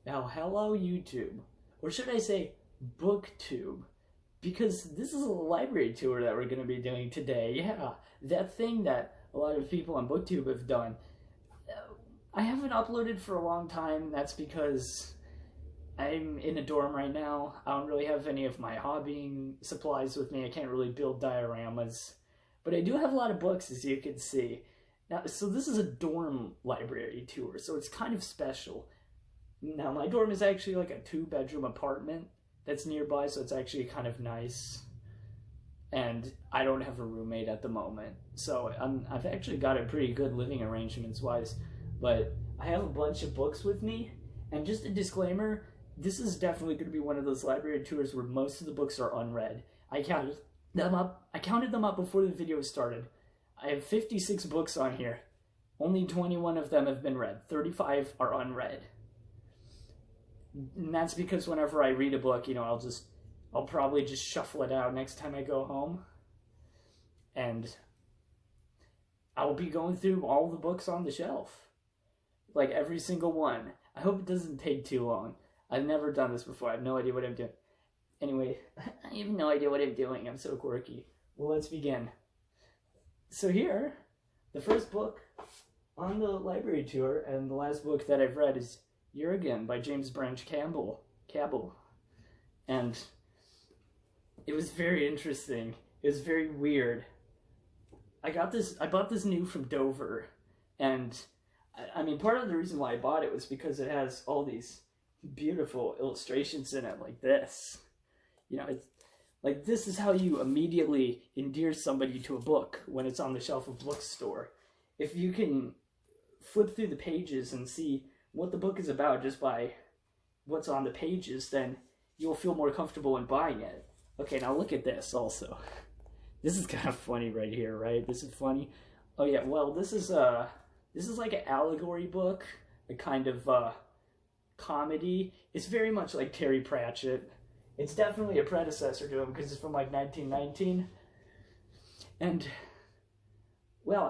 Now, hello YouTube, or should I say booktube, because this is a library tour that we're going to be doing today. Yeah, that thing that a lot of people on booktube have done. I haven't uploaded for a long time. That's because I'm in a dorm right now. I don't really have any of my hobbying supplies with me. I can't really build dioramas, but I do have a lot of books, as you can see. Now, so this is a dorm library tour, so it's kind of special. Now, my dorm is actually like a 2-bedroom apartment that's nearby, so it's actually kind of nice. And I don't have a roommate at the moment, so I've actually got it pretty good living arrangements-wise. But I have a bunch of books with me, and just a disclaimer, this is definitely going to be one of those library tours where most of the books are unread. I counted them up before the video started. I have 56 books on here. Only 21 of them have been read. 35 are unread. And that's because whenever I read a book, you know, I'll probably just shuffle it out next time I go home. And I'll be going through all the books on the shelf. Like every single one. I hope it doesn't take too long. I've never done this before. I have no idea what I'm doing. Anyway, I have no idea what I'm doing. I'm so quirky. Well, let's begin. So here, the first book on the library tour, and the last book that I've read is Jurgen by James Branch Cabell. And it was very interesting. It was very weird. I bought this new from Dover, and I mean, part of the reason why I bought it was because it has all these beautiful illustrations in it, like this. You know, it's like, this is how you immediately endear somebody to a book when it's on the shelf of a bookstore. If you can flip through the pages and see what the book is about just by what's on the pages, then you'll feel more comfortable in buying it. Okay, now look at this also. This is kind of funny right here, right? This is funny. Oh yeah, well, this is like an allegory book, a kind of comedy. It's very much like Terry Pratchett. It's definitely a predecessor to him because it's from like 1919. And well,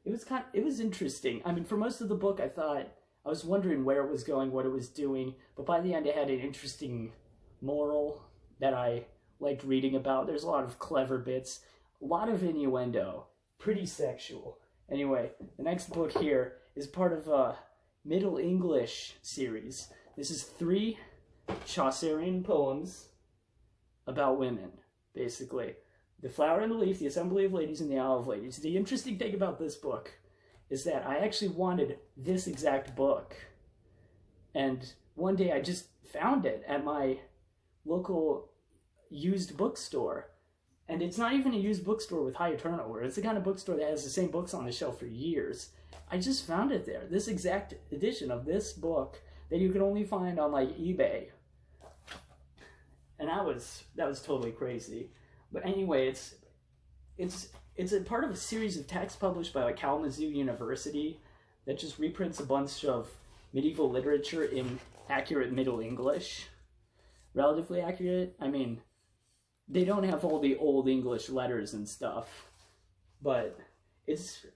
it was interesting. I mean, for most of the book, I was wondering where it was going, what it was doing, but by the end, it had an interesting moral that I liked reading about. There's a lot of clever bits, a lot of innuendo, pretty sexual. Anyway, the next book here is part of a Middle English series. This is 3 Chaucerian poems about women, basically. The Flower and the Leaf, The Assembly of Ladies, and The Isle of Ladies. The interesting thing about this book is that I actually wanted this exact book. And one day I just found it at my local used bookstore. And it's not even a used bookstore with high turnover. It's the kind of bookstore that has the same books on the shelf for years. I just found it there. This exact edition of this book that you can only find on like eBay. And that was totally crazy. But anyway, it's a part of a series of texts published by like Kalamazoo University that just reprints a bunch of medieval literature in accurate Middle English. Relatively accurate. I mean, they don't have all the old English letters and stuff, but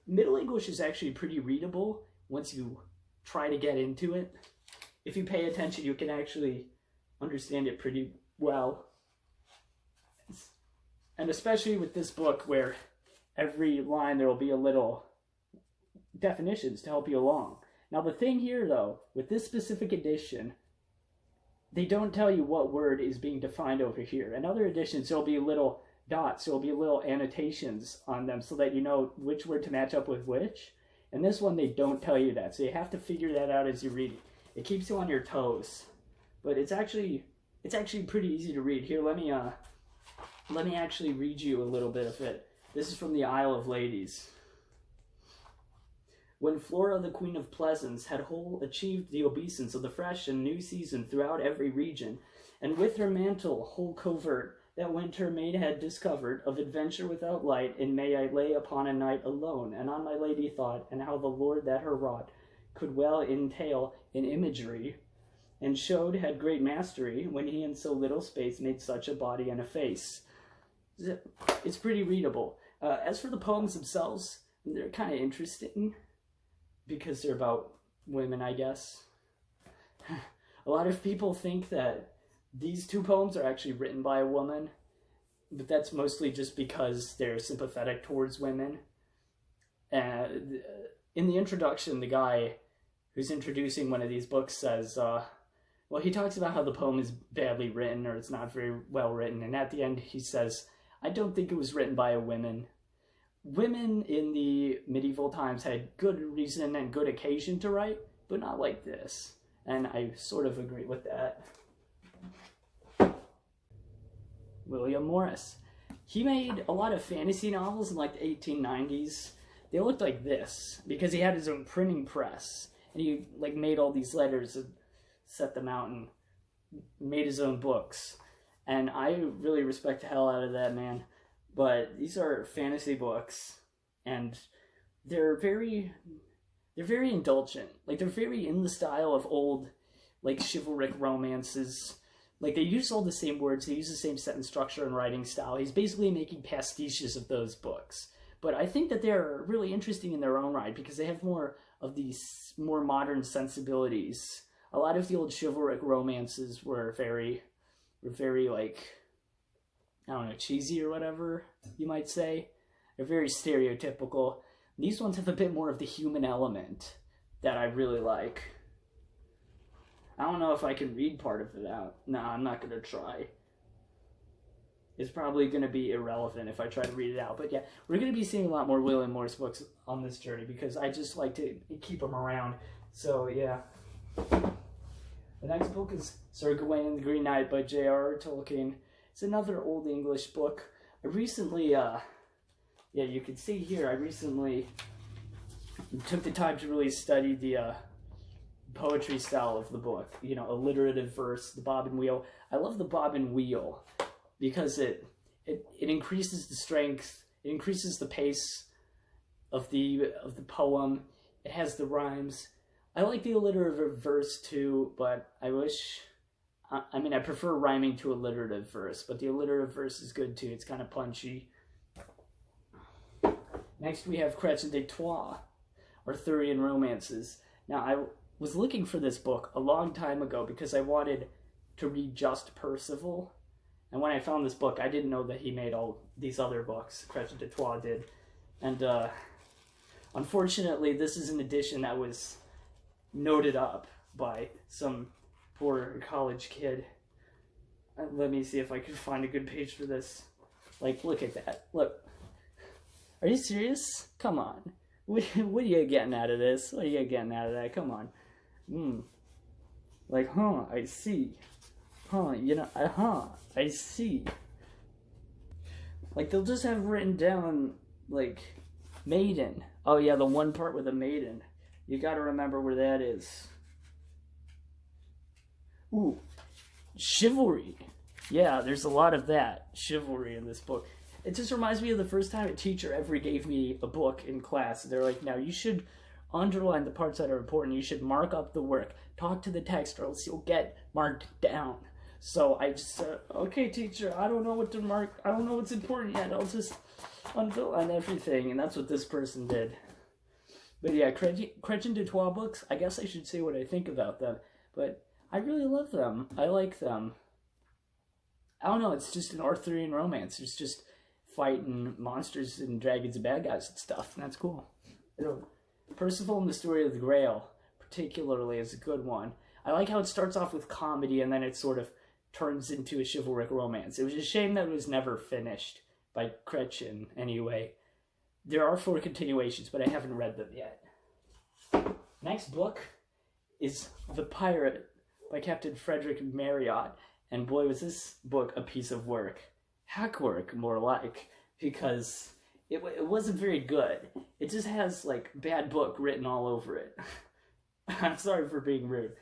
Middle English is actually pretty readable once you try to get into it. If you pay attention, you can actually understand it pretty well. And especially with this book, where every line there will be a little definitions to help you along. Now the thing here though, with this specific edition, they don't tell you what word is being defined over here. In other editions, there'll be little dots, there'll be little annotations on them so that you know which word to match up with which. In this one, they don't tell you that, so you have to figure that out as you read it. It keeps you on your toes, but it's actually pretty easy to read. Here, let me actually read you a little bit of it. This is from the Isle of Ladies. When Flora, the Queen of Pleasance, had whole achieved the obeisance of the fresh and new season throughout every region, and with her mantle whole covert, that winter maid had discovered, of adventure without light, in May I lay upon a night alone, and on my lady thought, and how the Lord that her wrought could well entail in imagery, and showed had great mastery, when he in so little space made such a body and a face. It's pretty readable. As for the poems themselves, they're kind of interesting, because they're about women, I guess. A lot of people think that these two poems are actually written by a woman, but that's mostly just because they're sympathetic towards women. In the introduction, the guy who's introducing one of these books says, well, he talks about how the poem is badly written or it's not very well written, and at the end he says, I don't think it was written by a woman. Women in the medieval times had good reason and good occasion to write, but not like this. And I sort of agree with that. William Morris. He made a lot of fantasy novels in like the 1890s. They looked like this because he had his own printing press, and he like made all these letters and set them out and made his own books. And I really respect the hell out of that man. But these are fantasy books, and they're very indulgent. Like, they're very in the style of old, like, chivalric romances. Like, they use all the same words, they use the same sentence structure and writing style. He's basically making pastiches of those books. But I think that they're really interesting in their own right because they have more of these more modern sensibilities. A lot of the old chivalric romances were very like, I don't know, cheesy or whatever you might say. They're very stereotypical. These ones have a bit more of the human element that I really like. I don't know if I can read part of it out. No, I'm not going to try. It's probably going to be irrelevant if I try to read it out. But yeah, we're going to be seeing a lot more William Morris books on this journey because I just like to keep them around. So yeah. The next book is Sir Gawain and the Green Knight by J.R.R. Tolkien. It's another old English book. I recently, yeah, you can see here, I recently took the time to really study the poetry style of the book. You know, alliterative verse, the bob and wheel. I love the bob and wheel because it increases the strength, it increases the pace of the poem. It has the rhymes. I like the alliterative verse too, but I wish, I mean, I prefer rhyming to alliterative verse, but the alliterative verse is good too. It's kind of punchy. Next we have Chrétien de Troyes, Arthurian romances. Now, I was looking for this book a long time ago because I wanted to read just Percival. And when I found this book, I didn't know that he made all these other books. Chrétien de Troyes did. And unfortunately, this is an edition that was noted up by some poor college kid. Let me see if I can find a good page for this. Like, look at that. Look. Are you serious? Come on. What are you getting out of this? What are you getting out of that? Come on. Like, huh, I see. Huh, you know, I see. Like, they'll just have written down, like, maiden. Oh, yeah, the one part with a maiden. You gotta remember where that is. Ooh, chivalry. Yeah, there's a lot of that chivalry in this book. It just reminds me of the first time a teacher ever gave me a book in class. They're like, now you should underline the parts that are important. You should mark up the work. Talk to the text or else you'll get marked down. So I just said, okay, teacher, I don't know what to mark. I don't know what's important yet. I'll just underline everything. And that's what this person did. But yeah, Chrétien de Troyes books, I guess I should say what I think about them. But I really love them. I like them. I don't know, it's just an Arthurian romance. It's just fighting monsters and dragons and bad guys and stuff. And that's cool. You know, Percival and the Story of the Grail, particularly, is a good one. I like how it starts off with comedy and then it sort of turns into a chivalric romance. It was a shame that it was never finished by Chrétien, anyway. There are 4 continuations, but I haven't read them yet. Next book is The Pirate by Captain Frederick Marryat. And boy, was this book a piece of work. Hack work, more like, because it wasn't very good. It just has, like, bad book written all over it. I'm sorry for being rude.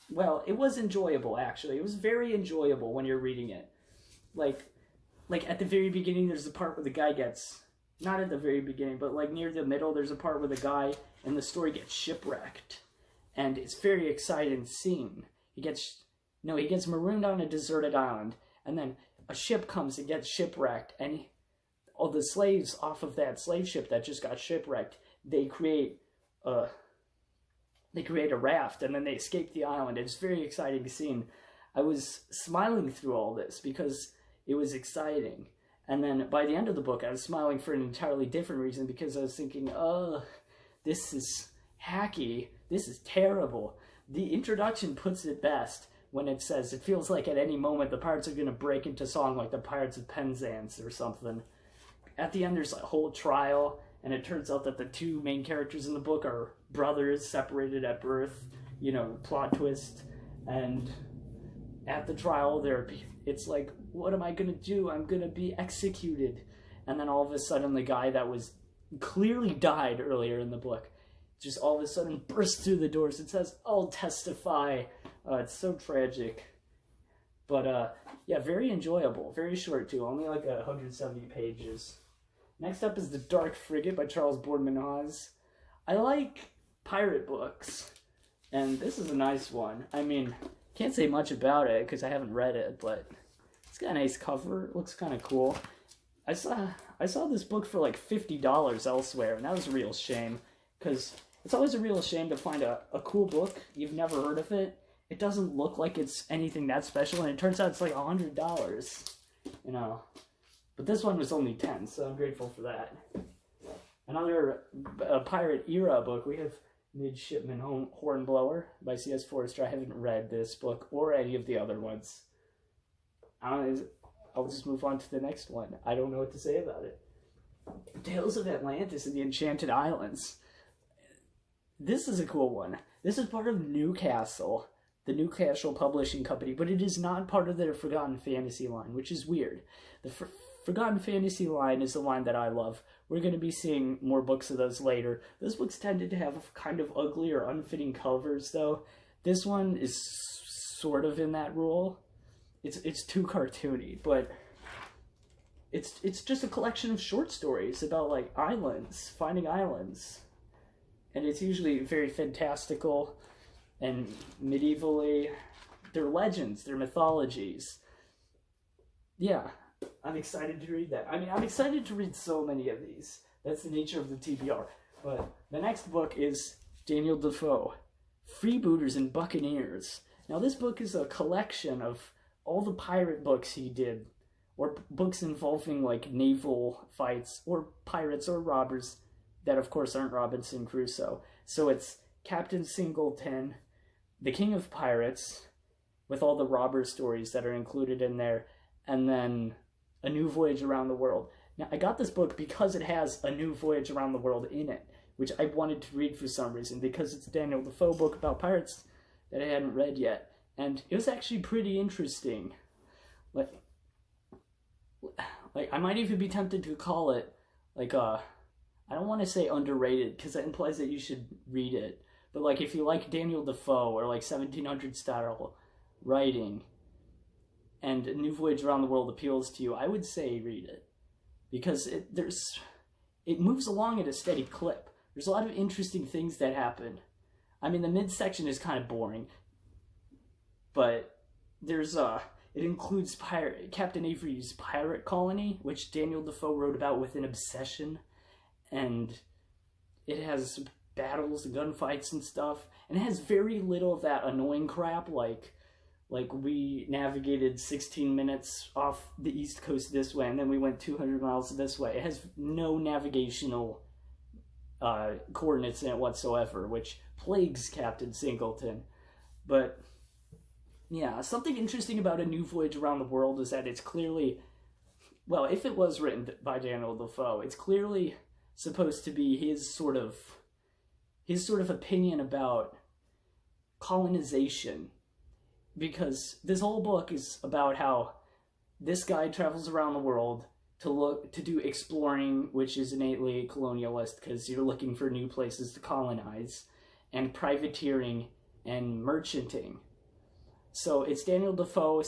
Well, it was enjoyable, actually. It was very enjoyable when you're reading it. Like at the very beginning, there's the part where the guy gets... Not at the very beginning, but like near the middle, there's a part where the guy in the story gets shipwrecked. And it's very exciting scene. He gets marooned on a deserted island, and then a ship comes and gets shipwrecked, and all the slaves off of that slave ship that just got shipwrecked, they create they create a raft, and then they escape the island. It's a very exciting scene. I was smiling through all this because it was exciting. And then by the end of the book, I was smiling for an entirely different reason, because I was thinking, oh, this is hacky. This is terrible. The introduction puts it best when it says, it feels like at any moment the pirates are going to break into song like the Pirates of Penzance or something. At the end, there's a whole trial, and it turns out that the two main characters in the book are brothers separated at birth, you know, plot twist. And at the trial, it's like, what am I going to do? I'm going to be executed. And then all of a sudden, the guy that was clearly died earlier in the book just all of a sudden bursts through the doors and says, I'll testify. It's so tragic. But, yeah, very enjoyable. Very short, too. Only like 170 pages. Next up is The Dark Frigate by Charles Boardman Hawes. I like pirate books, and this is a nice one. I mean, can't say much about it because I haven't read it, but it's got a nice cover. It looks kind of cool. I saw this book for like $50 elsewhere, and that was a real shame, because it's always a real shame to find a cool book. You've never heard of it. It doesn't look like it's anything that special, and it turns out it's like $100, you know. But this one was only 10, so I'm grateful for that. Another pirate era book, we have Midshipman Hornblower by C.S. Forester. I haven't read this book or any of the other ones. I'll just move on to the next one. I don't know what to say about it. Tales of Atlantis and the Enchanted Islands. This is a cool one. This is part of Newcastle, the Newcastle Publishing Company, but it is not part of their Forgotten Fantasy line, which is weird. The Forgotten Fantasy line is the line that I love. We're going to be seeing more books of those later. Those books tended to have kind of ugly or unfitting covers, though. This one is sort of in that rule. It's too cartoony, but it's just a collection of short stories about, like, islands, finding islands. And it's usually very fantastical and medievally. They're legends, they're mythologies. Yeah, I'm excited to read that. I mean, I'm excited to read so many of these. That's the nature of the TBR. But the next book is Daniel Defoe, Freebooters and Buccaneers. Now, this book is a collection of all the pirate books he did, or books involving, like, naval fights, or pirates, or robbers, that, of course, aren't Robinson Crusoe. So it's Captain Singleton, the King of Pirates, with all the robber stories that are included in there, and then A New Voyage Around the World. Now, I got this book because it has A New Voyage Around the World in it, which I wanted to read for some reason, because it's a Daniel Defoe book about pirates that I hadn't read yet. And it was actually pretty interesting. Like I might even be tempted to call it, like, I don't want to say underrated, because that implies that you should read it. But, like, if you like Daniel Defoe, or, like, 1700 style writing, and A New Voyage Around the World appeals to you, I would say read it. Because it moves along at a steady clip. There's a lot of interesting things that happen. I mean, the midsection is kind of boring, but there's it includes Captain Avery's pirate colony, which Daniel Defoe wrote about with an obsession, and it has battles and gunfights and stuff, and it has very little of that annoying crap, like we navigated 16 minutes off the East Coast this way, and then we went 200 miles this way. It has no navigational coordinates in it whatsoever, which plagues Captain Singleton. But yeah, something interesting about A New Voyage Around the World is that it's clearly, well, if it was written by Daniel Defoe, it's clearly supposed to be his sort of opinion about colonization, because this whole book is about how this guy travels around the world to do exploring, which is innately colonialist because you're looking for new places to colonize, and privateering and merchanting. So it's Daniel Defoe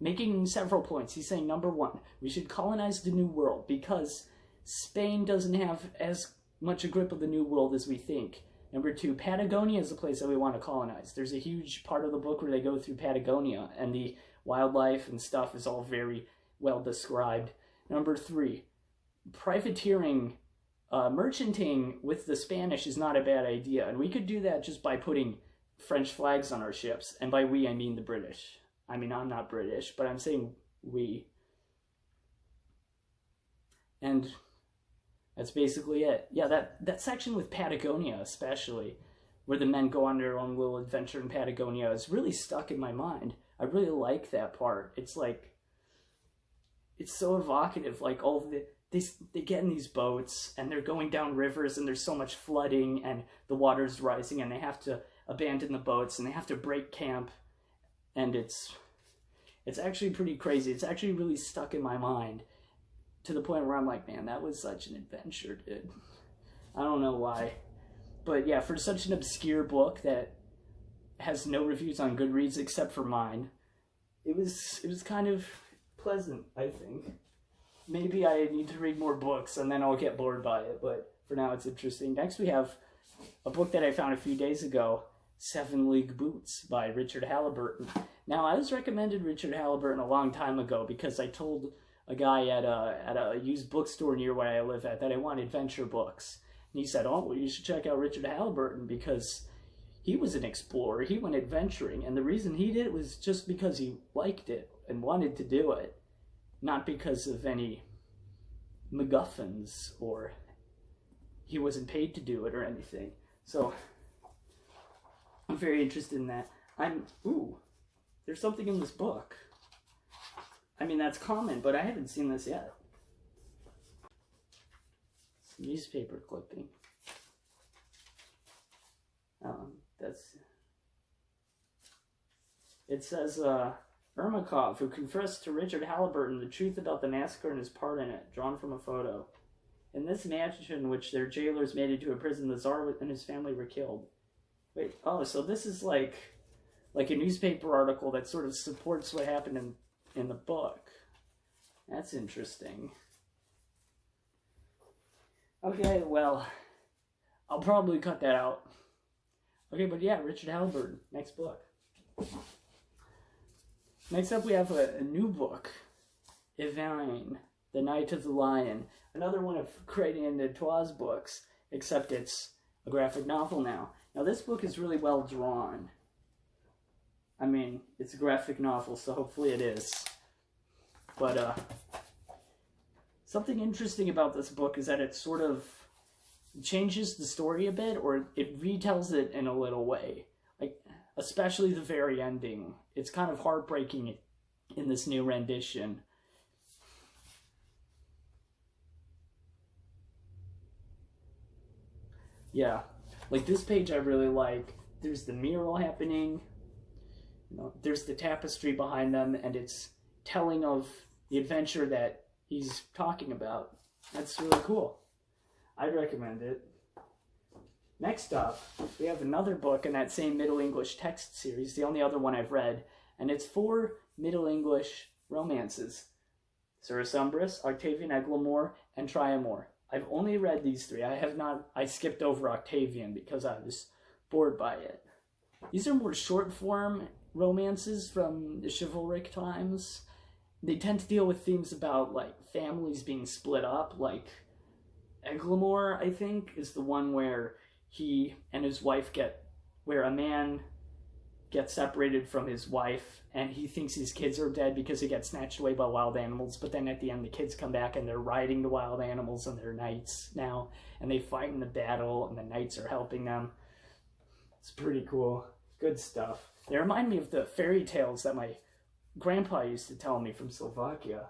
making several points. He's saying, number one, we should colonize the New World because Spain doesn't have as much a grip of the New World as we think. Number two, Patagonia is the place that we want to colonize. There's a huge part of the book where they go through Patagonia, and the wildlife and stuff is all very well described. Number three, privateering merchanting with the Spanish is not a bad idea, and we could do that just by putting French flags on our ships, and by we I mean the British. I mean, I'm not British, but I'm saying we. And that's basically it. Yeah, that section with Patagonia especially, where the men go on their own little adventure in Patagonia, is really stuck in my mind. I really like that part. It's like, it's so evocative. Like they get in these boats and they're going down rivers and there's so much flooding and the water's rising and they have to abandon the boats and they have to break camp, and it's actually pretty crazy. It's actually really stuck in my mind to the point where I'm like, man, that was such an adventure, dude. I don't know why. But yeah, for such an obscure book that has no reviews on Goodreads except for mine, it was kind of pleasant, I think. Maybe I need to read more books and then I'll get bored by it, but for now it's interesting. Next we have a book that I found a few days ago, 7 League Boots by Richard Halliburton. Now, I was recommended Richard Halliburton a long time ago because I told a guy at a used bookstore near where I live at that I want adventure books. And he said, oh, well, you should check out Richard Halliburton because he was an explorer. He went adventuring, and the reason he did it was just because he liked it and wanted to do it, not because of any MacGuffins or he wasn't paid to do it or anything. So I'm very interested in that. Ooh, there's something in this book. I mean, that's common, but I haven't seen this yet. It's a newspaper clipping. It says, Ermakov, who confessed to Richard Halliburton the truth about the massacre and his part in it, drawn from a photo. In this mansion, which their jailers made into a prison, the Tsar and his family were killed. Wait, oh, so this is like a newspaper article that sort of supports what happened in the book. That's interesting. Okay, well, I'll probably cut that out. Okay, but yeah, Richard Halliburton, next book. Next up we have a new book, Yvain, The Night of the Lion. Another one of Chrétien de Troyes' books, except it's a graphic novel now. Now this book is really well drawn. I mean, it's a graphic novel, so hopefully it is. But something interesting about this book is that it sort of changes the story a bit, or it retells it in a little way. Like, especially the very ending. It's kind of heartbreaking in this new rendition. Yeah, like this page I really like. There's the mural happening. You know, there's the tapestry behind them, and it's telling of the adventure that he's talking about. That's really cool. I'd recommend it. Next up, we have another book in that same Middle English text series, the only other one I've read, and it's 4 Middle English romances. Ceresumbrus, Octavian Eglamour, and Triamore. I've only read these 3. I skipped over Octavian because I was bored by it. These are more short form romances from the chivalric times. They tend to deal with themes about, like, families being split up. Like, Eglamour, I think, is the one where he and his wife where a man gets separated from his wife, and he thinks his kids are dead because he gets snatched away by wild animals, but then at the end the kids come back and they're riding the wild animals and they're knights now, and they fight in the battle and the knights are helping them. It's pretty cool. Good stuff. They remind me of the fairy tales that my grandpa used to tell me from Slovakia.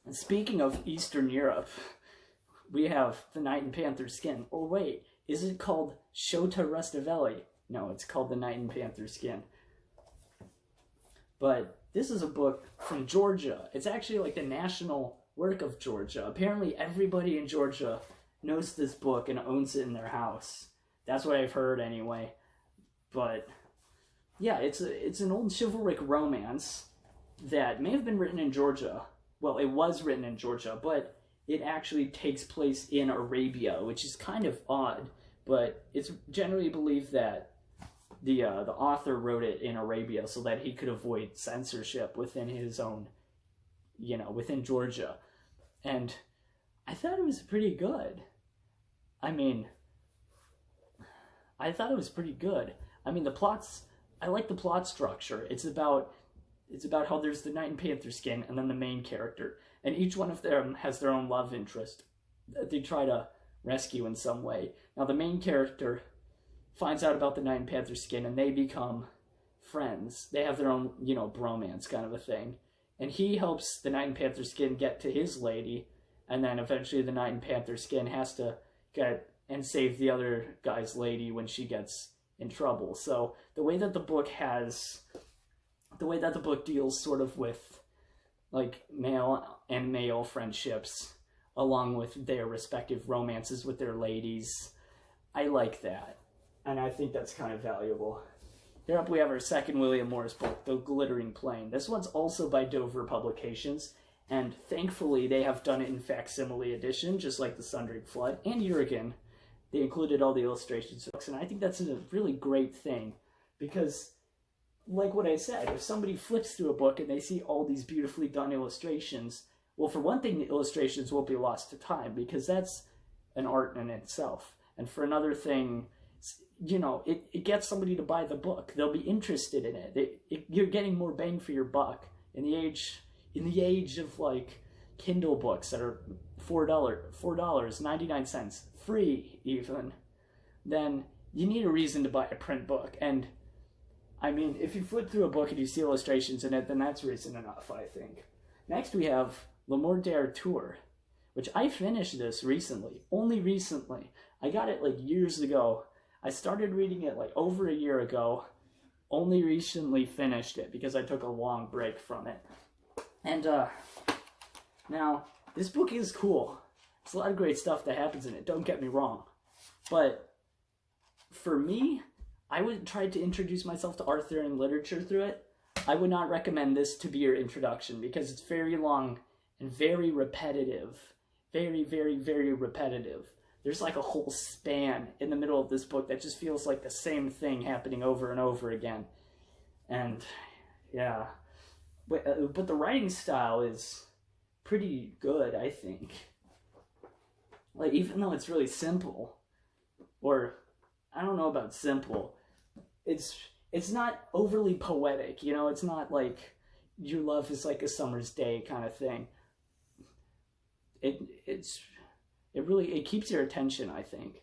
And speaking of Eastern Europe, we have The Knight in Panther Skin. Or wait, is it called Shota Rustavelli? No, it's called The Knight in Panther Skin. But this is a book from Georgia. It's actually like the national work of Georgia. Apparently everybody in Georgia knows this book and owns it in their house. That's what I've heard anyway. But yeah, it's an old chivalric romance that may have been written in Georgia. Well, it was written in Georgia, but it actually takes place in Arabia, which is kind of odd. But it's generally believed that the author wrote it in Arabia so that he could avoid censorship within his own, within Georgia. And I thought it was pretty good. I mean, I thought it was pretty good. I mean, I like the plot structure. It's about how there's the Knight in Panther skin and then the main character, and each one of them has their own love interest that they try to rescue in some way. Now, the main character finds out about the Knight in Panther skin, and they become friends. They have their own, bromance kind of a thing. And he helps the Knight in Panther skin get to his lady, and then eventually the Knight in Panther skin has to get and save the other guy's lady when she gets in trouble. So the way that the book deals sort of with like male and male friendships along with their respective romances with their ladies, I like that. And I think that's kind of valuable. Here up we have our second William Morris book, The Glittering Plain. This one's also by Dover Publications, and thankfully they have done it in facsimile edition, just like The Sundering Flood and Jurgen. They included all the illustrations, and I think that's a really great thing, because like what I said, if somebody flips through a book and they see all these beautifully done illustrations, well, for one thing, the illustrations won't be lost to time, because that's an art in itself. And for another thing, it gets somebody to buy the book. They'll be interested in it. You're getting more bang for your buck in the age of like Kindle books that are $4.99 free even. Then you need a reason to buy a print book. And I mean, if you flip through a book and you see illustrations in it, then that's reason enough, I think. Next we have L'Amour d'Arthur, which I finished this recently, only recently. I got it like years ago. I started reading it like over a year ago, only recently finished it because I took a long break from it. And now, this book is cool. There's a lot of great stuff that happens in it, don't get me wrong. But for me, I would try to introduce myself to Arthurian literature through it. I would not recommend this to be your introduction because it's very long and very repetitive. Very, very, very repetitive. There's like a whole span in the middle of this book that just feels like the same thing happening over and over again. And yeah, but the writing style is pretty good, I think. Like, even though it's really simple, or I don't know about simple, it's not overly poetic, it's not like your love is like a summer's day kind of thing. It keeps your attention, I think.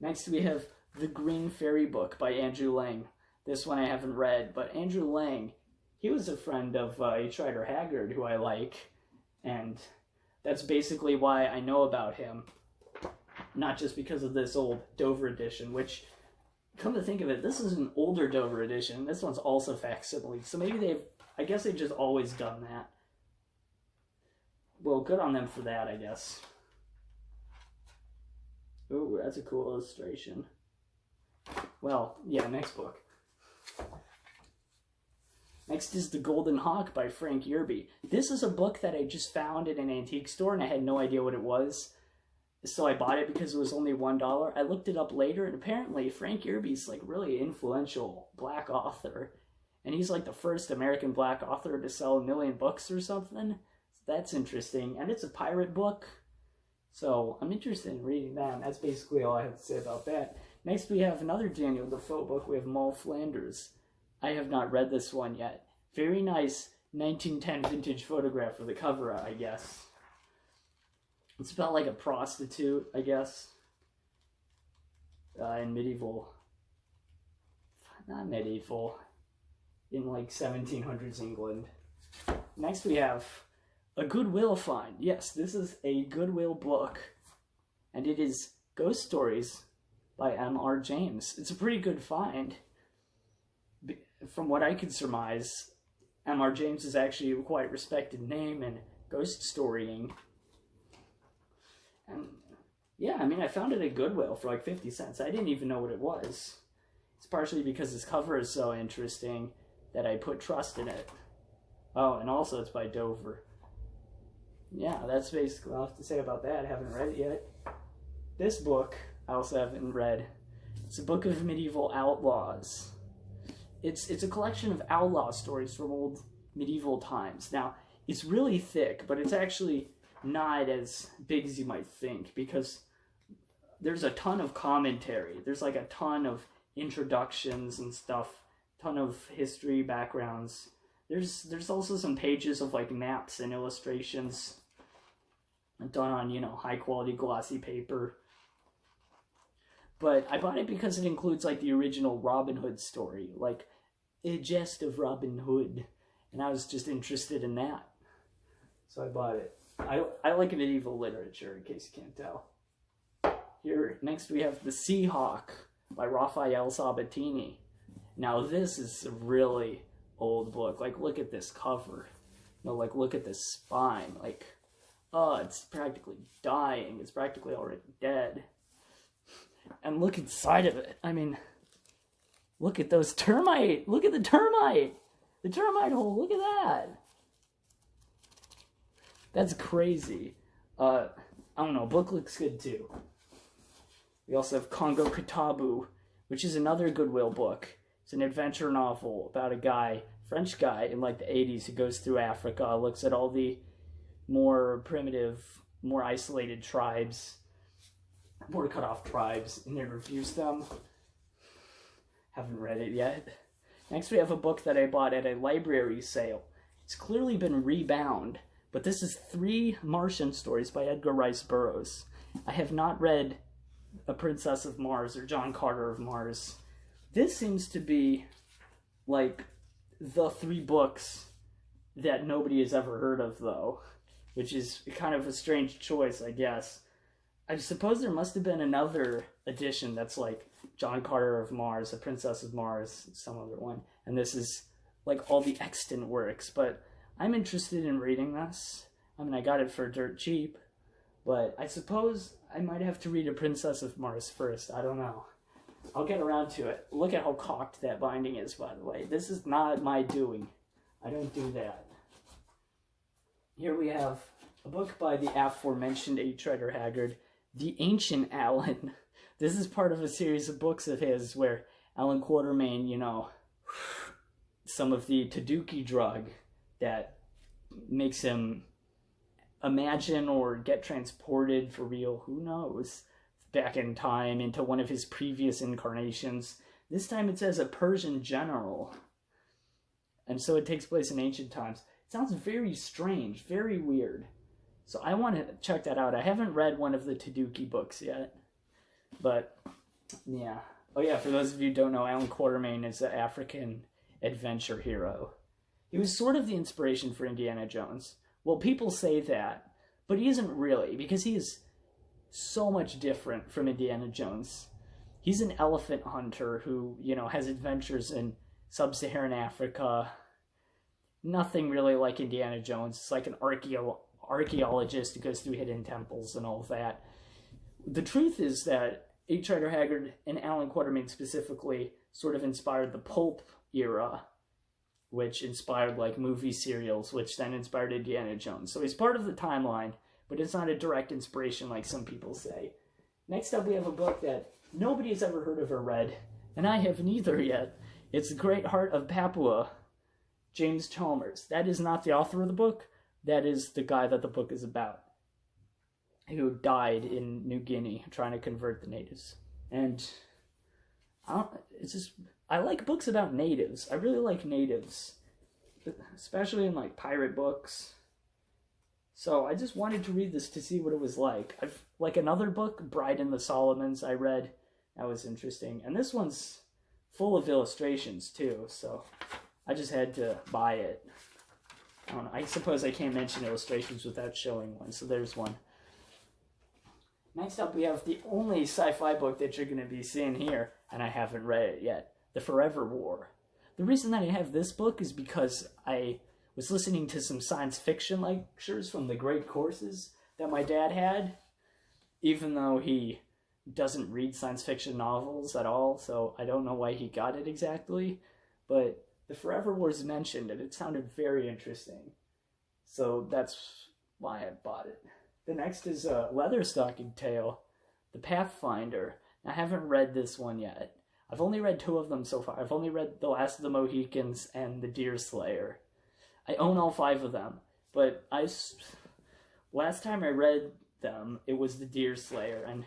Next we have The Green Fairy Book by Andrew Lang. This one I haven't read, but Andrew Lang, he was a friend of H. Rider Haggard, who I like, and that's basically why I know about him. Not just because of this old Dover edition, which, come to think of it, this is an older Dover edition. This one's also facsimile, so maybe I guess they've just always done that. Well, good on them for that, I guess. Ooh, that's a cool illustration. Well, yeah, next book. Next is The Golden Hawk by Frank Yerby. This is a book that I just found in an antique store, and I had no idea what it was. So I bought it because it was only $1. I looked it up later, and apparently Frank Yerby's like really influential black author. And he's like the first American black author to sell 1 million books or something. That's interesting, and it's a pirate book, so I'm interested in reading that, and that's basically all I have to say about that. Next we have another Daniel Defoe book. We have Moll Flanders. I have not read this one yet. Very nice 1910 vintage photograph for the cover, I guess. It's about like a prostitute, I guess, in in like 1700s England. Next we have a Goodwill find. Yes, this is a Goodwill book, and it is Ghost Stories by M.R. James. It's a pretty good find. From what I can surmise, M.R. James is actually a quite respected name in ghost storying. And yeah, I mean, I found it at Goodwill for like 50 cents. I didn't even know what it was. It's partially because this cover is so interesting that I put trust in it. Oh, and also it's by Dover. Yeah, that's basically all I have to say about that. I haven't read it yet. This book I also haven't read. It's a book of medieval outlaws. It's a collection of outlaw stories from old medieval times. Now, it's really thick, but it's actually not as big as you might think, because there's a ton of commentary. There's like a ton of introductions and stuff, ton of history backgrounds. There's also some pages of like maps and illustrations done on, you know, high quality glossy paper. But I bought it because it includes like the original Robin Hood story, like A Jest of Robin Hood, and I was just interested in that, so I bought it. I like medieval literature, in case you can't tell. Here, next we have The Seahawk by Raphael Sabatini. Now this is a really old book. Like, look at this cover. No, like, look at this spine. Like, oh, it's practically dying. It's practically already dead. And look inside of it. I mean, look at those termite. Look at the termite. The termite hole. Look at that. That's crazy. I don't know. Book looks good too. We also have Congo Katabu, which is another Goodwill book. It's an adventure novel about a guy, French guy in like the 80s, who goes through Africa, looks at all the more primitive, more isolated tribes, more cut off tribes, and then reviews them. Haven't read it yet. Next we have a book that I bought at a library sale. It's clearly been rebound, but this is 3 Martian stories by Edgar Rice Burroughs. I have not read A Princess of Mars or John Carter of Mars. This seems to be like the 3 books that nobody has ever heard of, though, which is kind of a strange choice, I guess. I suppose there must have been another edition that's like John Carter of Mars, A Princess of Mars, some other one, and this is like all the extant works, but I'm interested in reading this. I mean, I got it for dirt cheap, but I suppose I might have to read A Princess of Mars first. I don't know. I'll get around to it. Look at how cocked that binding is, by the way. This is not my doing. I don't do that. Here we have a book by the aforementioned H. Rider Haggard, The Ancient Alan. This is part of a series of books of his where Alan Quatermain, you know, some of the Taduki drug that makes him imagine or get transported for real, who knows, back in time into one of his previous incarnations. This time it's as a Persian general. And so it takes place in ancient times. It sounds very strange, very weird. So I want to check that out. I haven't read one of the Taduki books yet. But, yeah. Oh yeah, for those of you who don't know, Alan Quatermain is an African adventure hero. He was sort of the inspiration for Indiana Jones. Well, people say that, but he isn't really, because he is so much different from Indiana Jones. He's an elephant hunter who, you know, has adventures in sub-Saharan Africa. Nothing really like Indiana Jones. It's like an archaeologist who goes through hidden temples and all of that. The truth is that H. Rider Haggard and Alan Quatermain specifically sort of inspired the pulp era, which inspired like movie serials, which then inspired Indiana Jones. So he's part of the timeline, but it's not a direct inspiration like some people say. Next up we have a book that nobody has ever heard of or read, and I have neither yet. It's The Great Heart of Papua, James Chalmers. That is not the author of the book. That is the guy that the book is about, who died in New Guinea trying to convert the natives. And I like books about natives. I really like natives, especially in like pirate books. So I just wanted to read this to see what it was like. Like another book, Bride and the Solomons, I read. That was interesting. And this one's full of illustrations too, so I just had to buy it. I don't know, I suppose I can't mention illustrations without showing one, so there's one. Next up we have the only sci-fi book that you're going to be seeing here, and I haven't read it yet, The Forever War. The reason that I have this book is because I was listening to some science fiction lectures from the great courses that my dad had, even though he doesn't read science fiction novels at all, so I don't know why he got it exactly, but The Forever War is mentioned, and it sounded very interesting, so that's why I bought it. The next is a Leatherstocking Tale, The Pathfinder. I haven't read this one yet. I've only read 2 of them so far. I've only read The Last of the Mohicans and The Deer Slayer. I own all 5 of them, but last time I read them, it was The Deer Slayer, and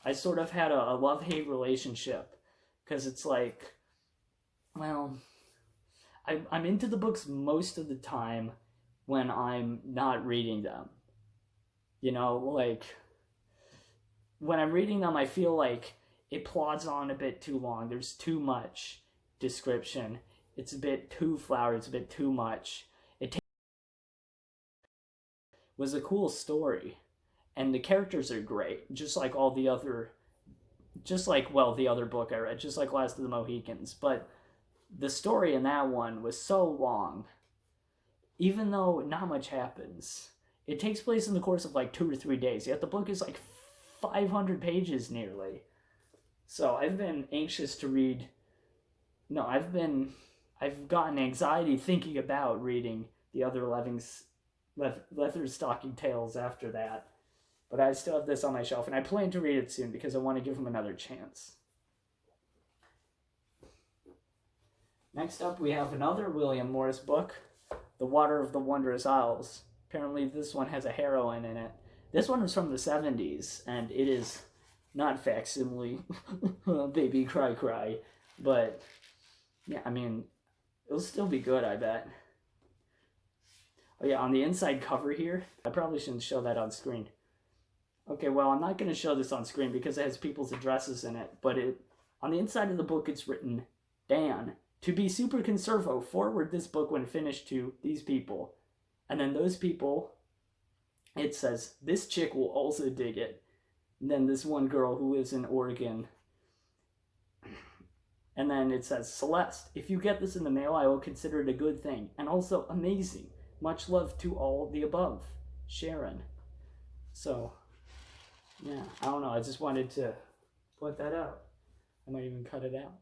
I sort of had a love-hate relationship, because it's like, well, I'm into the books most of the time when I'm not reading them. You know, like, when I'm reading them, I feel like it plods on a bit too long. There's too much description. It's a bit too flowery. It's a bit too much. It was a cool story, and the characters are great, just like all the other, just like, well, the other book I read, just like Last of the Mohicans. But the story in that one was so long, even though not much happens. It takes place in the course of like 2 or 3 days, yet the book is like 500 pages nearly. So I've been anxious to read. No, I've gotten anxiety thinking about reading the other Leatherstocking Tales after that. But I still have this on my shelf, and I plan to read it soon because I want to give him another chance. Next up, we have another William Morris book, The Water of the Wondrous Isles. Apparently this one has a heroine in it. This one is from the 70s, and it is not facsimile, baby cry cry, but yeah, I mean, it'll still be good, I bet. Oh yeah, on the inside cover here, I probably shouldn't show that on screen. Okay, well, I'm not going to show this on screen because it has people's addresses in it, but on the inside of the book it's written, Dan, to be super conservo, forward this book when finished to these people. And then those people, it says, this chick will also dig it. And then this one girl who lives in Oregon. And then it says, Celeste, if you get this in the mail, I will consider it a good thing. And also amazing. Much love to all the above. Sharon. So, yeah, I don't know. I just wanted to put that out. I might even cut it out.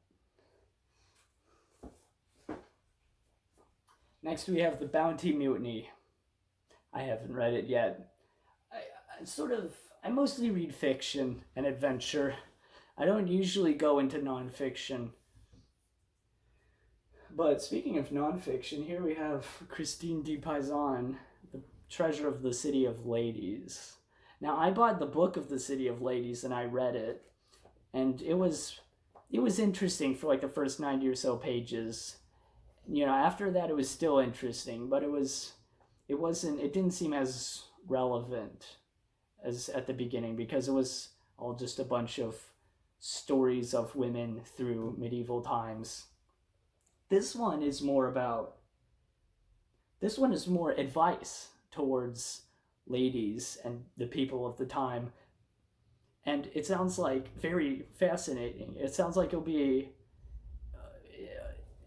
Next we have The Bounty Mutiny. I haven't read it yet. I mostly read fiction and adventure. I don't usually go into nonfiction. But speaking of nonfiction, here we have Christine de Pizan, The Treasure of the City of Ladies. Now, I bought the book of the City of Ladies and I read it, and it was interesting for like the first 90 or so pages. You know, after that it was still interesting, but it didn't seem as relevant as at the beginning because it was all just a bunch of stories of women through medieval times. This one is more advice towards ladies and the people of the time. And it sounds like very fascinating. It sounds like it'll be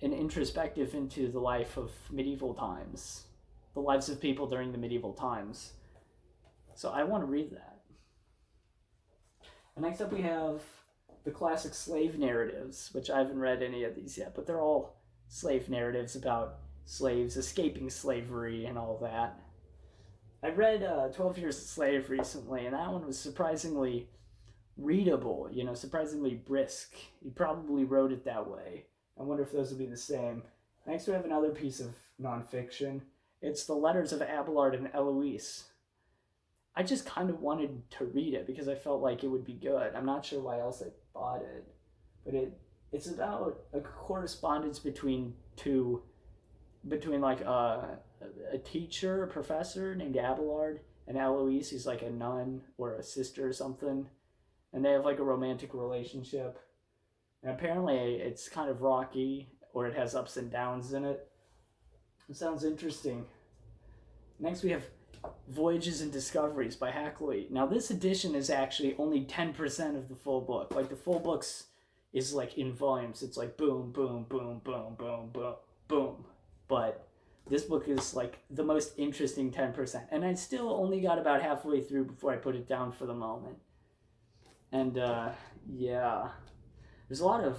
an introspective into the life of medieval times, the lives of people during the medieval times. So I want to read that. And next up we have the classic slave narratives, which I haven't read any of these yet, but they're all slave narratives about slaves escaping slavery and all that. I read 12 Years a Slave recently, and that one was surprisingly readable, surprisingly brisk. He probably wrote it that way. I wonder if those will be the same. Next we have another piece of nonfiction. It's The Letters of Abelard and Eloise. I just kind of wanted to read it because I felt like it would be good. I'm not sure why else I bought it. But it's about a correspondence between like a teacher, a professor named Abelard, and Eloise, who's like a nun or a sister or something. And they have like a romantic relationship. And apparently it's kind of rocky, or it has ups and downs in it. It sounds interesting. Next we have Voyages and Discoveries by Hackley. Now this edition is actually only 10% of the full book. Like the full book's is like in volumes. It's like boom, boom, boom, boom, boom, boom, boom. But this book is like the most interesting 10%. And I still only got about halfway through before I put it down for the moment. And yeah, there's a lot of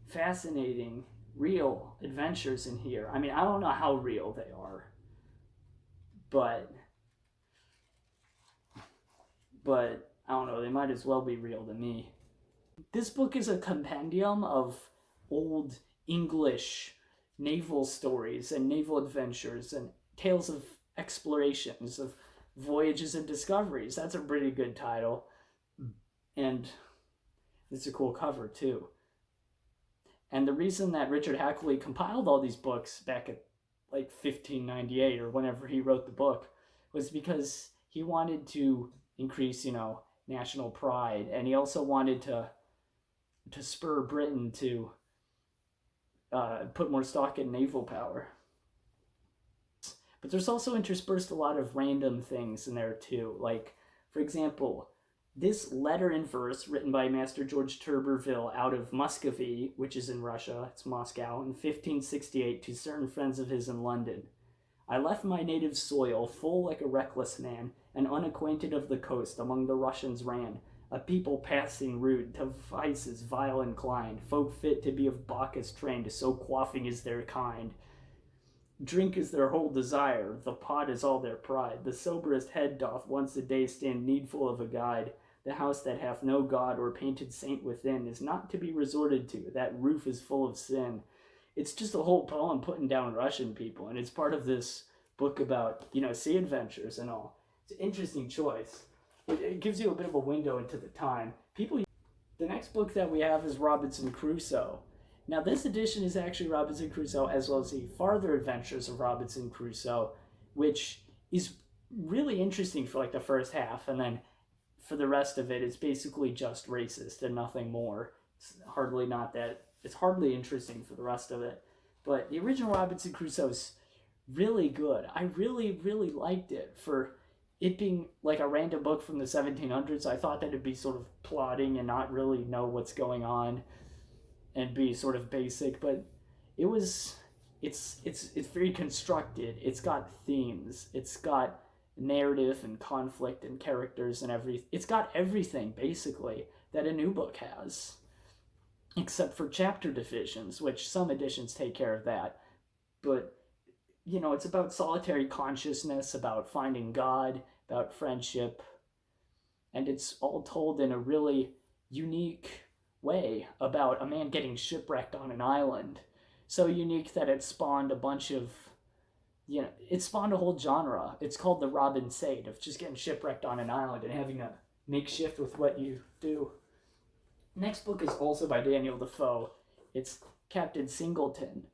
fascinating, real adventures in here. I mean, I don't know how real they are, but I don't know, they might as well be real to me. This book is a compendium of old English naval stories and naval adventures and tales of explorations, of voyages and discoveries. That's a pretty good title. And It's a cool cover too. And the reason that Richard Hackley compiled all these books back at like 1598 or whenever he wrote the book was because he wanted to increase, national pride, and he also wanted to spur Britain to put more stock in naval power. But there's also interspersed a lot of random things in there too. Like, for example, this letter in verse written by Master George Turberville out of Muscovy, which is in Russia, it's Moscow, in 1568 to certain friends of his in London. I left my native soil full like a reckless man, and unacquainted of the coast among the Russians ran, a people passing rude, to vices vile inclined, folk fit to be of Bacchus trained, so quaffing is their kind. Drink is their whole desire, the pot is all their pride. The soberest head doth once a day stand needful of a guide. The house that hath no god or painted saint within is not to be resorted to, that roof is full of sin. It's just a whole poem putting down Russian people, and it's part of this book about, sea adventures and all. It's an interesting choice. It gives you a bit of a window into the time. The next book that we have is Robinson Crusoe. Now, this edition is actually Robinson Crusoe as well as the Farther Adventures of Robinson Crusoe, which is really interesting for like the first half, and then for the rest of it, it's basically just racist and nothing more. It's hardly interesting for the rest of it. But the original Robinson Crusoe is really good. I really, really liked it for it being like a random book from the 1700s. I thought that it'd be sort of plotting and not really know what's going on and be sort of basic, but it's very constructed. It's got themes. It's got narrative and conflict and characters and everything. It's got everything basically that a new book has, except for chapter divisions, which some editions take care of that. But it's about solitary consciousness, about finding God, about friendship, and it's all told in a really unique way about a man getting shipwrecked on an island. So unique that it spawned a bunch of, it spawned a whole genre. It's called the Robin Sade, of just getting shipwrecked on an island and having to make shift with what you do. Next book is also by Daniel Defoe. It's Captain Singleton.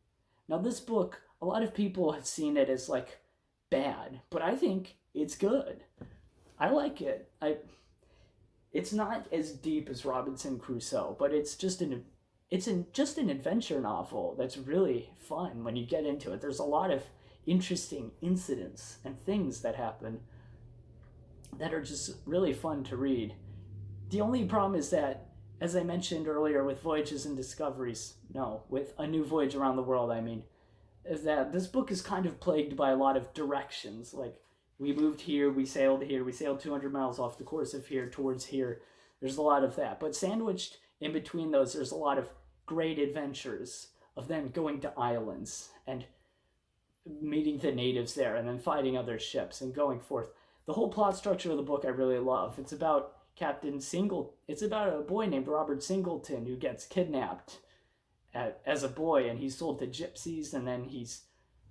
Now this book, a lot of people have seen it as like bad, but I think it's good. I like it. It's not as deep as Robinson Crusoe, but it's just an adventure novel that's really fun when you get into it. There's a lot of interesting incidents and things that happen that are just really fun to read. The only problem is that, as I mentioned earlier with Voyages and Discoveries, with A New Voyage Around the World, is that this book is kind of plagued by a lot of directions. Like, we moved here, we sailed 200 miles off the course of here towards here. There's a lot of that. But sandwiched in between those, there's a lot of great adventures of them going to islands and meeting the natives there and then fighting other ships and going forth. The whole plot structure of the book I really love. It's about it's about a boy named Robert Singleton who gets kidnapped as a boy, and he's sold to gypsies, and then he's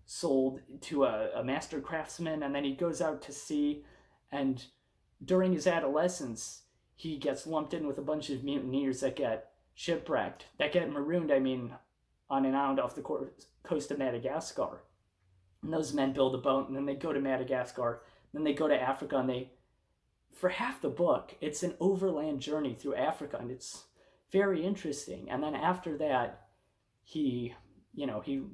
sold to a master craftsman, and then he goes out to sea, and during his adolescence he gets lumped in with a bunch of mutineers that get marooned on an island off the coast of Madagascar. And those men build a boat, and then they go to Madagascar, then they go to Africa, and for half the book it's an overland journey through Africa, and it's very interesting. And then after that he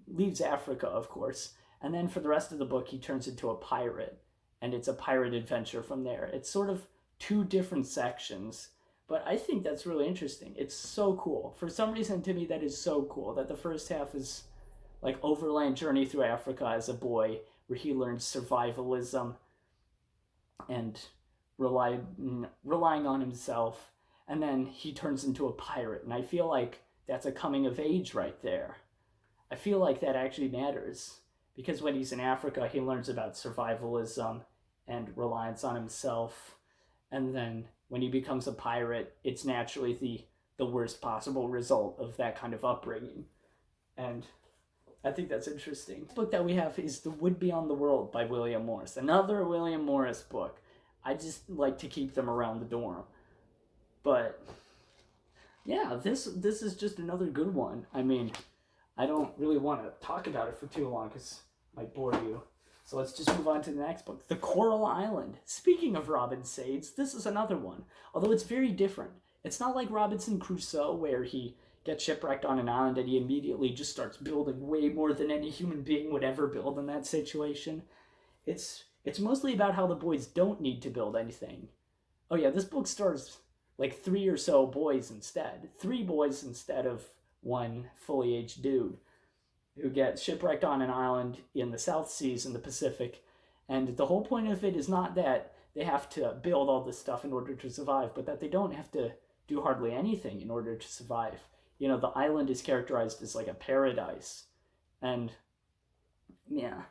leaves Africa, of course, and then for the rest of the book he turns into a pirate, and it's a pirate adventure from there. It's sort of two different sections, but I think that's really interesting. It's so cool. For some reason, to me, that is so cool that the first half is like overland journey through Africa as a boy, where he learns survivalism and relying on himself, and then he turns into a pirate, and I feel like that's a coming of age right there. I feel like that actually matters, because when he's in Africa, he learns about survivalism and reliance on himself, and then when he becomes a pirate, it's naturally the worst possible result of that kind of upbringing. And I think that's interesting. The book that we have is The Wood Beyond the World by William Morris. Another William Morris book. I just like to keep them around the dorm. But Yeah, this is just another good one. I mean, I don't really want to talk about it for too long because it might bore you. So let's just move on to the next book, The Coral Island. Speaking of Robin Sades, this is another one, although it's very different. It's not like Robinson Crusoe, where he gets shipwrecked on an island and he immediately just starts building way more than any human being would ever build in that situation. It's mostly about how the boys don't need to build anything. Oh yeah, this book stars like three or so boys instead. Three boys instead of one fully aged dude who get shipwrecked on an island in the South Seas in the Pacific. And the whole point of it is not that they have to build all this stuff in order to survive, but that they don't have to do hardly anything in order to survive. You know, the island is characterized as like a paradise. And yeah,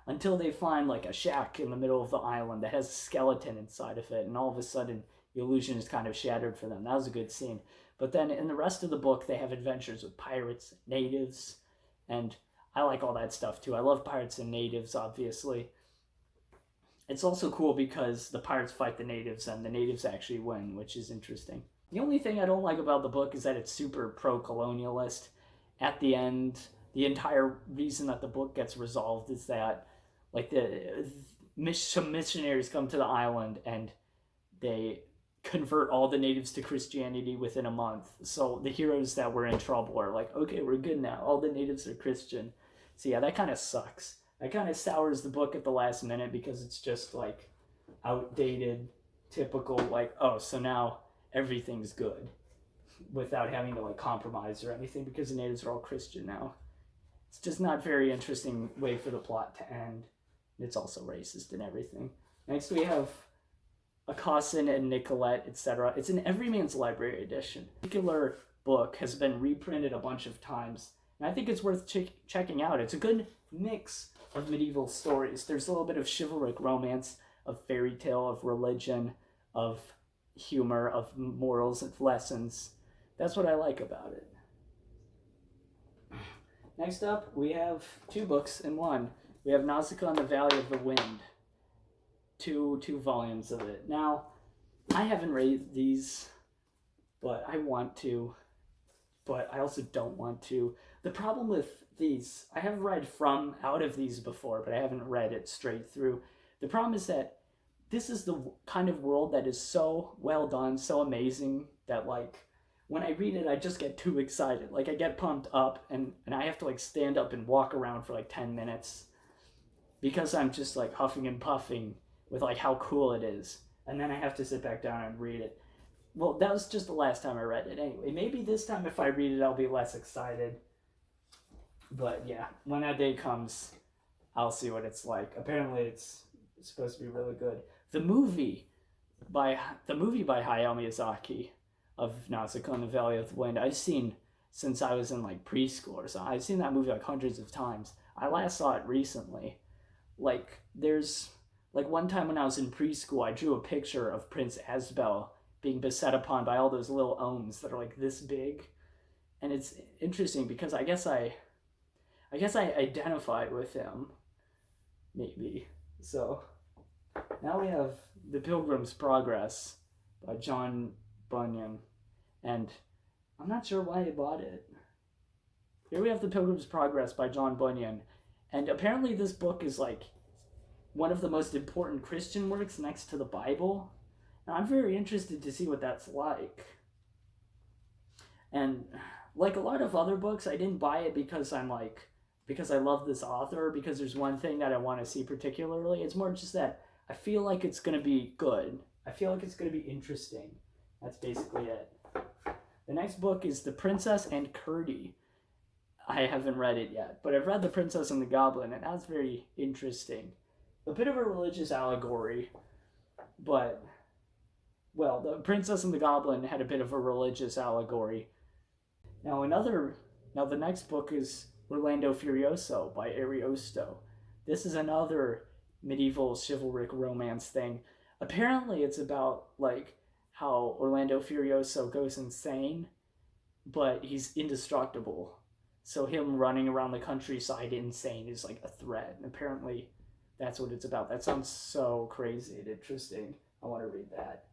until they find like a shack in the middle of the island that has a skeleton inside of it, and all of a sudden the illusion is kind of shattered for them. That was a good scene. But then in the rest of the book, they have adventures with pirates, natives, and I like all that stuff too. I love pirates and natives, obviously. It's also cool because the pirates fight the natives and the natives actually win, which is interesting. The only thing I don't like about the book is that it's super pro-colonialist. At the end, the entire reason that the book gets resolved is that like some missionaries come to the island and they convert all the natives to Christianity within a month. So the heroes that were in trouble are like, okay, we're good now. All the natives are Christian. So yeah, that kind of sucks. That kind of sours the book at the last minute because it's just like outdated, typical, like, oh, so now everything's good without having to like compromise or anything because the natives are all Christian now. It's just not very interesting way for the plot to end. It's also racist and everything. Next we have Acossin and Nicolette, etc. It's an Everyman's Library edition. This particular book has been reprinted a bunch of times, and I think it's worth checking out. It's a good mix of medieval stories. There's a little bit of chivalric romance, of fairy tale, of religion, of humor, of morals and lessons. That's what I like about it. Next up, we have two books in one. We have Nausicaa and the Valley of the Wind. Two volumes of it. Now, I haven't read these, but I want to, but I also don't want to. The problem with these, I have read from out of these before, but I haven't read it straight through. The problem is that this is the kind of world that is so well done, so amazing, that like, when I read it, I just get too excited. Like, I get pumped up, and I have to like stand up and walk around for like 10 minutes because I'm just like huffing and puffing with like how cool it is, and then I have to sit back down and read it. Well, that was just the last time I read it anyway. Maybe this time if I read it I'll be less excited, but yeah, when that day comes I'll see what it's like. Apparently it's supposed to be really good. The movie by Hayao Miyazaki of Nausicaa and the Valley of the Wind, I've seen since I was in like preschool or so. I've seen that movie like hundreds of times. I last saw it recently. Like, there's like one time when I was in preschool, I drew a picture of Prince Asbel being beset upon by all those little ohms that are like this big. And it's interesting because I guess I identified with him, maybe. So now we have The Pilgrim's Progress by John Bunyan, and I'm not sure why I bought it. Here we have The Pilgrim's Progress by John Bunyan, and apparently this book is like one of the most important Christian works next to the Bible. And I'm very interested to see what that's like. And like a lot of other books, I didn't buy it because because I love this author, because there's one thing that I want to see particularly. It's more just that I feel like it's going to be good. I feel like it's going to be interesting. That's basically it. The next book is The Princess and Curdie. I haven't read it yet, but I've read The Princess and the Goblin, and that's very interesting. A bit of a religious allegory, but, well, The Princess and the Goblin had a bit of a religious allegory. Now the next book is Orlando Furioso by Ariosto. This is another medieval chivalric romance thing. Apparently it's about like how Orlando Furioso goes insane, but he's indestructible. So him running around the countryside insane is like a threat. And apparently that's what it's about. That sounds so crazy and interesting. I want to read that.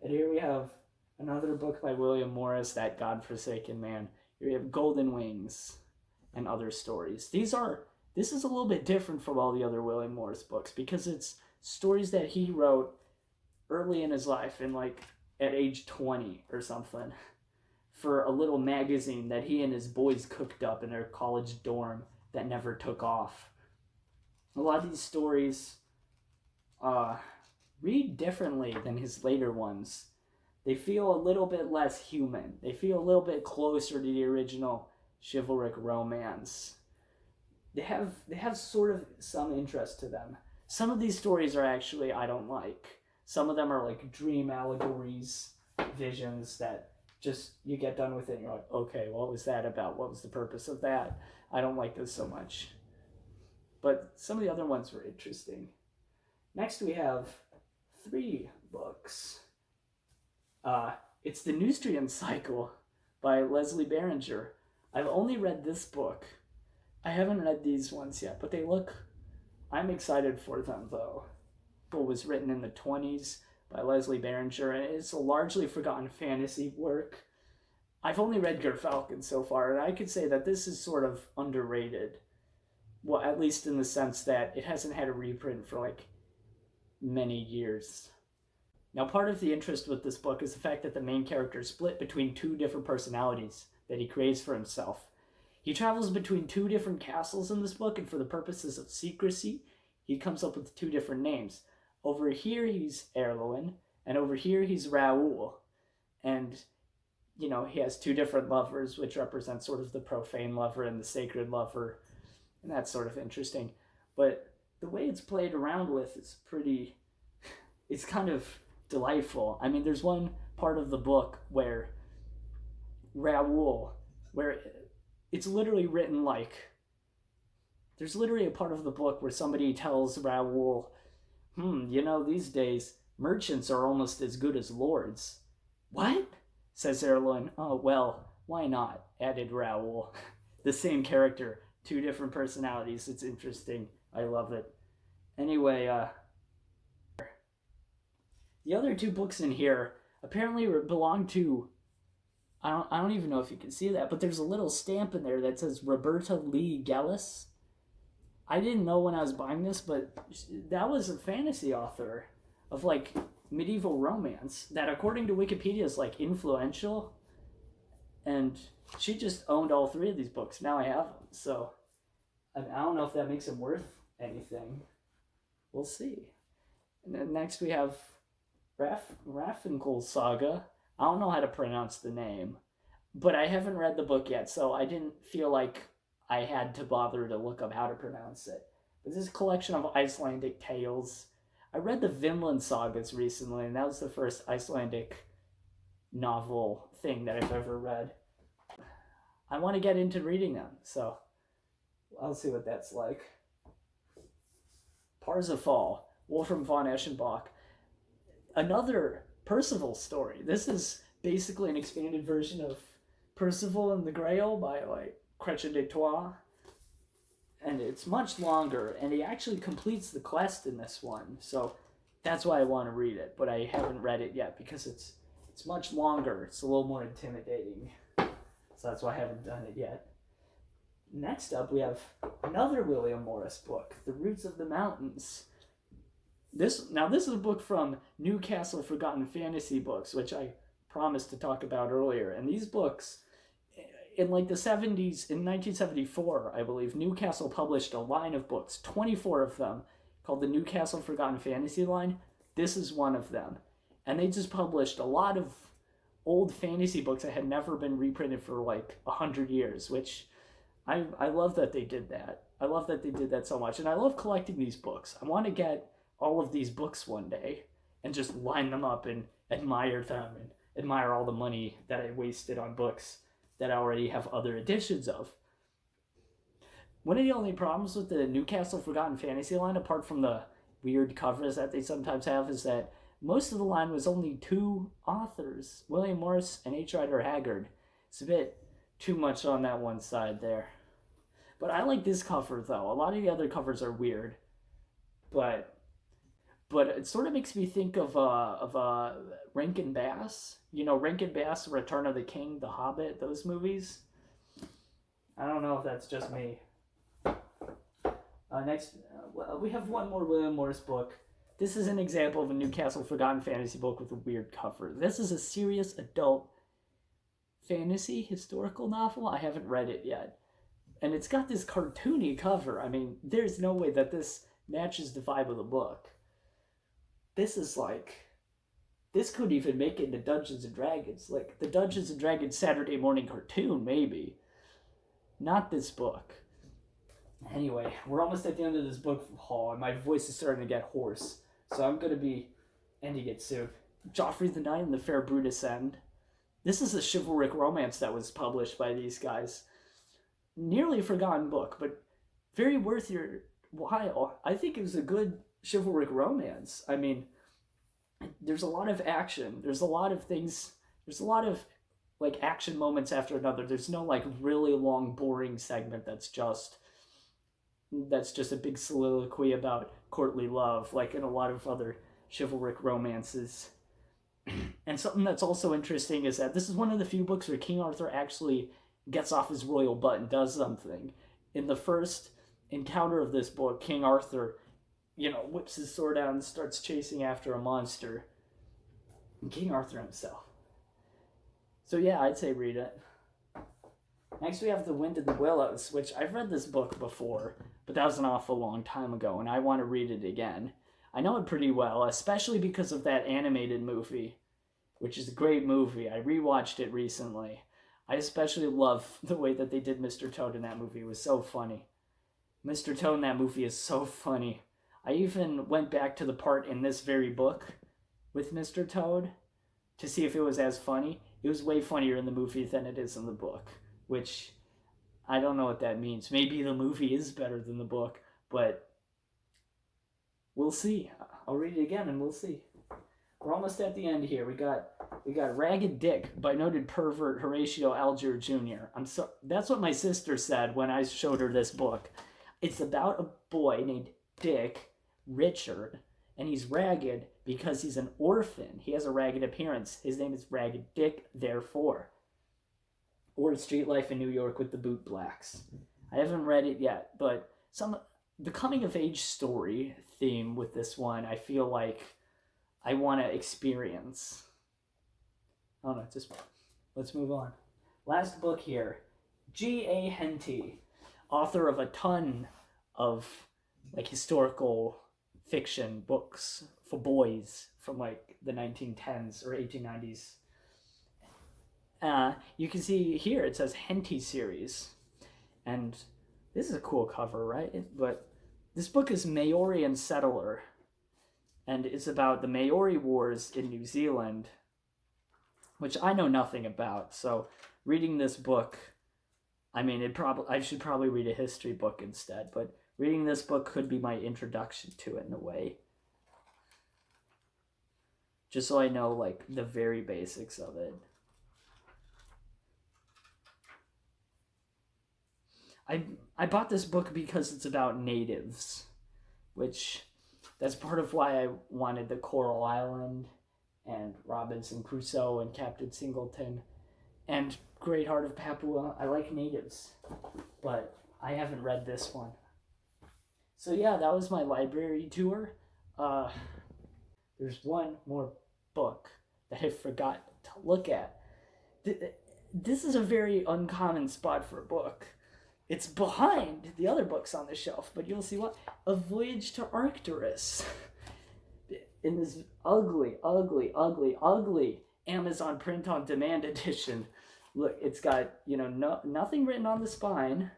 And here we have Another book by William Morris, That Godforsaken Man. Here we have Golden Wings and Other Stories. This is a little bit different from all the other William Morris books because it's stories that he wrote early in his life, in like at age 20 or something, for a little magazine that he and his boys cooked up in their college dorm that never took off. A lot of these stories read differently than his later ones. They feel a little bit less human. They feel a little bit closer to the original chivalric romance. They have sort of some interest to them. Some of these stories are actually I don't like. Some of them are like dream allegories, visions that just you get done with it and you're like, okay, what was that about? What was the purpose of that? I don't like this so much. But some of the other ones were interesting. Next we have 3 books. It's the Neustrian Cycle by Leslie Beringer. I've only read this book. I haven't read these ones yet, but I'm excited for them though. It was written in the 20s by Leslie Beringer, and it's a largely forgotten fantasy work. I've only read Gerfalcon so far, and I could say that this is sort of underrated. Well, at least in the sense that it hasn't had a reprint for like many years. Now, part of the interest with this book is the fact that the main character is split between 2 different personalities that he creates for himself. He travels between 2 different castles in this book, and for the purposes of secrecy, he comes up with 2 different names. Over here, he's Erlewin, and over here, he's Raoul. And, you know, he has 2 different lovers, which represent sort of the profane lover and the sacred lover, and that's sort of interesting. But the way it's played around with is it's kind of delightful. I mean, there's one part of the book where Raoul, where it's literally written like, there's literally a part of the book where somebody tells Raoul, you know, these days, merchants are almost as good as lords. What? Says Erlewin. Oh, well, why not? Added Raoul. The same character, 2 different personalities. It's interesting. I love it. Anyway, the other 2 books in here apparently belong to, I don't even know if you can see that, but there's a little stamp in there that says Roberta Lee Gillis. I didn't know when I was buying this, but that was a fantasy author of like medieval romance that, according to Wikipedia, is like influential. And she just owned all 3 of these books. Now I have them. So I don't know if that makes them worth anything. We'll see. And then next we have Raffenkel Saga. I don't know how to pronounce the name, but I haven't read the book yet, so I didn't feel like I had to bother to look up how to pronounce it. But this is a collection of Icelandic tales. I read the Vinland Sagas recently, and that was the first Icelandic novel thing that I've ever read. I want to get into reading them, so I'll see what that's like. Parsifal, Wolfram von Eschenbach. Another Percival story. This is basically an expanded version of Percival and the Grail by like Chrétien de Troyes. And it's much longer, and he actually completes the quest in this one. So that's why I want to read it, but I haven't read it yet because it's much longer. It's a little more intimidating. So that's why I haven't done it yet. Next up, we have another William Morris book, The Roots of the Mountains. This is a book from Newcastle Forgotten Fantasy Books, which I promised to talk about earlier. And these books, in like the 70s, in 1974, I believe, Newcastle published a line of books, 24 of them, called the Newcastle Forgotten Fantasy line. This is one of them. And they just published a lot of old fantasy books that had never been reprinted for like 100 years, which I love that they did that. I love that they did that so much. And I love collecting these books. I want to get all of these books one day and just line them up and admire them and admire all the money that I wasted on books that I already have other editions of. One of the only problems with the Newcastle Forgotten Fantasy line, apart from the weird covers that they sometimes have, is that most of the line was only 2 authors, William Morris and H. Rider Haggard. It's a bit too much on that one side there. But I like this cover, though. A lot of the other covers are weird. But but it sort of makes me think of Rankin Bass. You know, Rankin Bass, Return of the King, The Hobbit, those movies. I don't know if that's just me. Next, we have one more William Morris book. This is an example of a Newcastle Forgotten fantasy book with a weird cover. This is a serious adult fantasy historical novel. I haven't read it yet. And it's got this cartoony cover. I mean, there's no way that this matches the vibe of the book. This is like, this could even make it into Dungeons and Dragons. Like the Dungeons and Dragons Saturday morning cartoon, maybe. Not this book. Anyway, we're almost at the end of this book haul, and my voice is starting to get hoarse. So I'm going to be ending it soon. Joffrey the Knight and the Fair Brutus End. This is a chivalric romance that was published by these guys. Nearly forgotten book, but very worth your while. I think it was a good chivalric romance. I mean, there's a lot of action. There's a lot of things. There's a lot of like action moments after another. There's no like really long, boring segment that's just a big soliloquy about courtly love, like in a lot of other chivalric romances. And something that's also interesting is that this is one of the few books where King Arthur actually gets off his royal butt and does something. In the first encounter of this book, King Arthur, whips his sword out and starts chasing after a monster. And King Arthur himself. So yeah, I'd say read it. Next we have The Wind in the Willows, which I've read this book before, but that was an awful long time ago, and I want to read it again. I know it pretty well, especially because of that animated movie, which is a great movie. I rewatched it recently. I especially love the way that they did Mr. Toad in that movie. It was so funny. Mr. Toad in that movie is so funny. I even went back to the part in this very book with Mr. Toad to see if it was as funny. It was way funnier in the movie than it is in the book, which I don't know what that means. Maybe the movie is better than the book, but we'll see. I'll read it again and we'll see. We're almost at the end here. We got Ragged Dick by noted pervert Horatio Alger Jr. That's what my sister said when I showed her this book. It's about a boy named Dick Richard, and he's ragged because he's an orphan. He has a ragged appearance. His name is Ragged Dick, therefore. Or Street Life in New York with the Boot Blacks. I haven't read it yet, but the coming of age story theme with this one, I feel like I want to experience. Oh no, let's move on. Last book here, G.A. Henty, author of a ton of like historical fiction books for boys from like the 1910s or 1890s. You can see here it says Henty series, and this is a cool cover, right? But this book is Maori and Settler, and it's about the Maori Wars in New Zealand, which I know nothing about. So reading this book, I mean, I should probably read a history book instead, but reading this book could be my introduction to it in a way. Just so I know, like, the very basics of it. I bought this book because it's about natives, which that's part of why I wanted the Coral Island and Robinson Crusoe and Captain Singleton and Great Heart of Papua. I like natives, but I haven't read this one. So yeah, that was my library tour. There's one more book that I forgot to look at. This is a very uncommon spot for a book. It's behind the other books on the shelf, but you'll see what? A Voyage to Arcturus. In this ugly, ugly, ugly, ugly Amazon print-on-demand edition. Look, it's got, nothing written on the spine,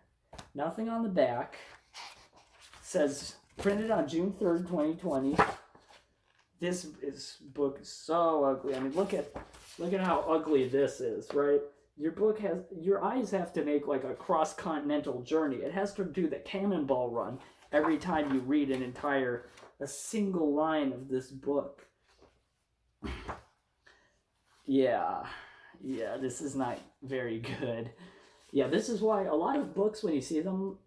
nothing on the back. It says, printed on June 3rd, 2020. This book is so ugly. I mean, look at how ugly this is, right? Your eyes have to make like a cross-continental journey. It has to do the cannonball run every time you read a single line of this book. Yeah, this is not very good. Yeah, this is why a lot of books, when you see them,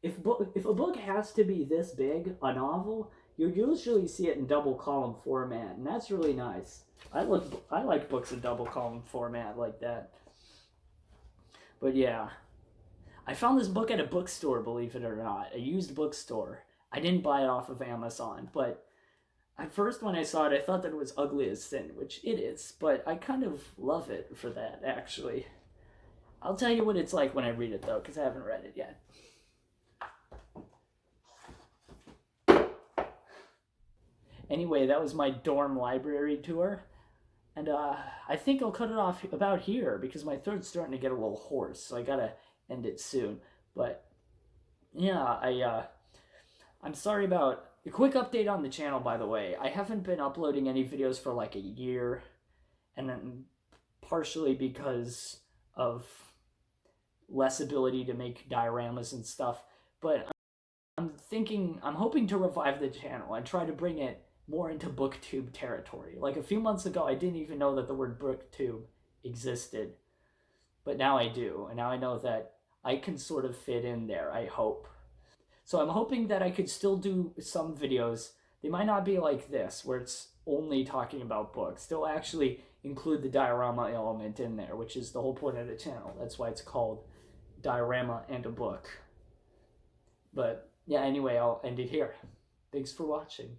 if a book has to be this big, a novel, you usually see it in double column format, and that's really nice. I like books in double column format like that. But yeah, I found this book at a bookstore, believe it or not, a used bookstore. I didn't buy it off of Amazon, but at first when I saw it, I thought that it was ugly as sin, which it is, but I kind of love it for that, actually. I'll tell you what it's like when I read it, though, because I haven't read it yet. Anyway, that was my dorm library tour. And I think I'll cut it off about here because my throat's starting to get a little hoarse, so I gotta end it soon. But yeah, I'm sorry about a quick update on the channel, by the way. I haven't been uploading any videos for like a year, and then partially because of less ability to make dioramas and stuff. But I'm hoping to revive the channel and try to bring it more into booktube territory. Like a few months ago, I didn't even know that the word booktube existed, but now I do, and now I know that I can sort of fit in there, I hope. So I'm hoping that I could still do some videos. They might not be like this, where it's only talking about books. They'll actually include the diorama element in there, which is the whole point of the channel. That's why it's called Diorama and a Book. But yeah, anyway, I'll end it here. Thanks for watching.